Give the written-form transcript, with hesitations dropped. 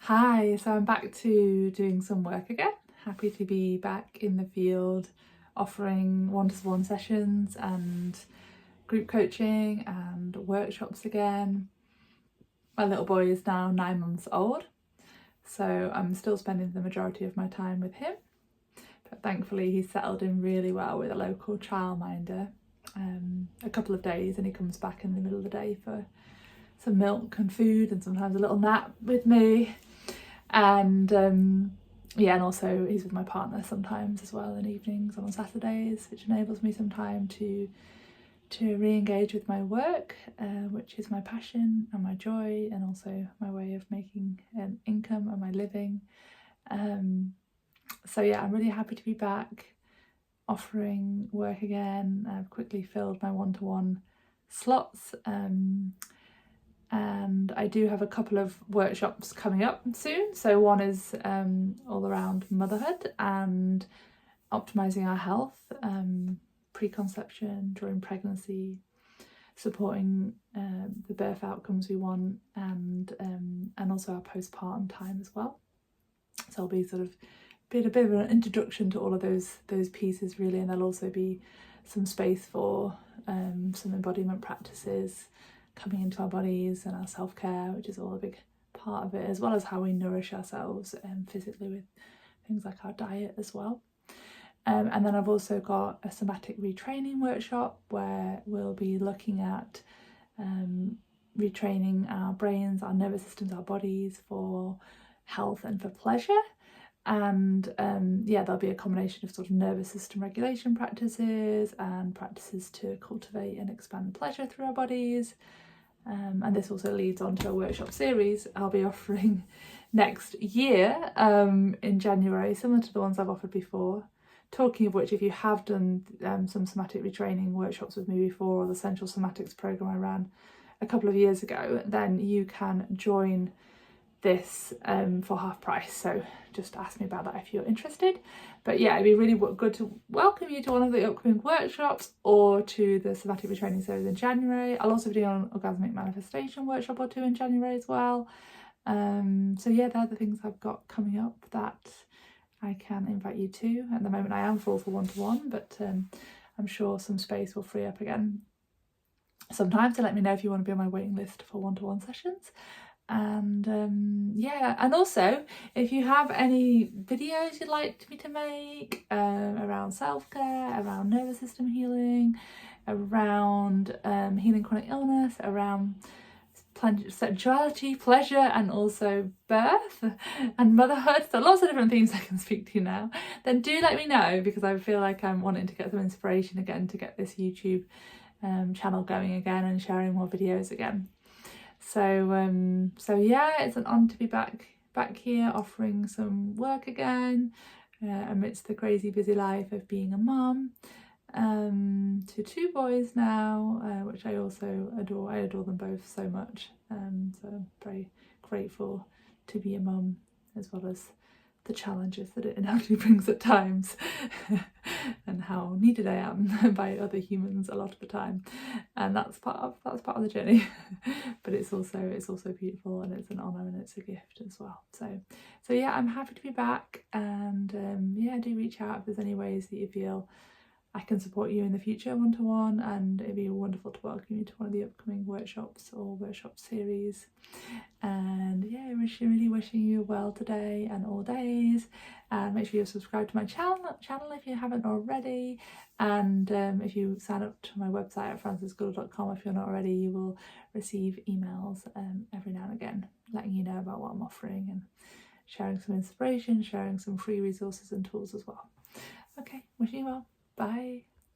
Hi, so I'm back to doing some work again. Happy to be back in the field offering one-to-one sessions and group coaching and workshops again. My little boy is now 9 months old, so I'm still spending the majority of my time with him, but thankfully he's settled in really well with a local childminder. A couple of days and he comes back in the middle of the day for some milk and food and sometimes a little nap with me. And yeah, and also he's with my partner sometimes as well in evenings and on Saturdays, which enables me some time to re-engage with my work, which is my passion and my joy and also my way of making an income and my living. So yeah, I'm really happy to be back offering work again. I've quickly filled my one-to-one slots, and I do have a couple of workshops coming up soon. So one is all around motherhood and optimizing our health, preconception, during pregnancy, supporting the birth outcomes we want, and also our postpartum time as well. So I'll be sort of a bit of an introduction to all of those pieces really, and there'll also be some space for some embodiment practices coming into our bodies and our self-care, which is all a big part of it, as well as how we nourish ourselves physically with things like our diet as well. And then I've also got a somatic retraining workshop where we'll be looking at retraining our brains, our nervous systems, our bodies for health and for pleasure. And yeah, there'll be a combination of sort of nervous system regulation practices and practices to cultivate and expand pleasure through our bodies. And this also leads on to a workshop series I'll be offering next year in January, similar to the ones I've offered before. Talking of which, if you have done some somatic retraining workshops with me before, or the Central Somatics program I ran a couple of years ago, then you can join this for half price. So just ask me about that if you're interested. But yeah, it'd be really good to welcome you to one of the upcoming workshops or to the somatic retraining series in January. I'll also be doing an orgasmic manifestation workshop or two in January as well. So yeah, they're the things I've got coming up that I can invite you to. At the moment I am full for one-to-one, but I'm sure some space will free up again sometime, so let me know if you want to be on my waiting list for one-to-one sessions. And yeah, and also if you have any videos you'd like me to make around self-care, around nervous system healing, around healing chronic illness, around sexuality, pleasure, and also birth and motherhood, so lots of different themes I can speak to now, then do let me know, because I feel like I'm wanting to get some inspiration again to get this YouTube channel going again and sharing more videos again. So yeah, it's an honour to be back here offering some work again amidst the crazy busy life of being a mum to 2 boys now, which I also adore. I adore them both so much, so I'm very grateful to be a mum, as well as the challenges that it inevitably brings at times and how needed I am by other humans a lot of the time, and that's part of the journey. But it's also beautiful, and it's an honour and it's a gift as well. So yeah, I'm happy to be back, and yeah, do reach out if there's any ways that you feel I can support you in the future one-to-one, and it'd be wonderful to welcome you to one of the upcoming workshops or workshop series. And yeah, really wishing you well today and all days, and make sure you're subscribed to my channel if you haven't already, and if you sign up to my website at francesgould.com, if you're not already, you will receive emails every now and again letting you know about what I'm offering and sharing some inspiration, sharing some free resources and tools as well. Okay, wishing you well. Bye.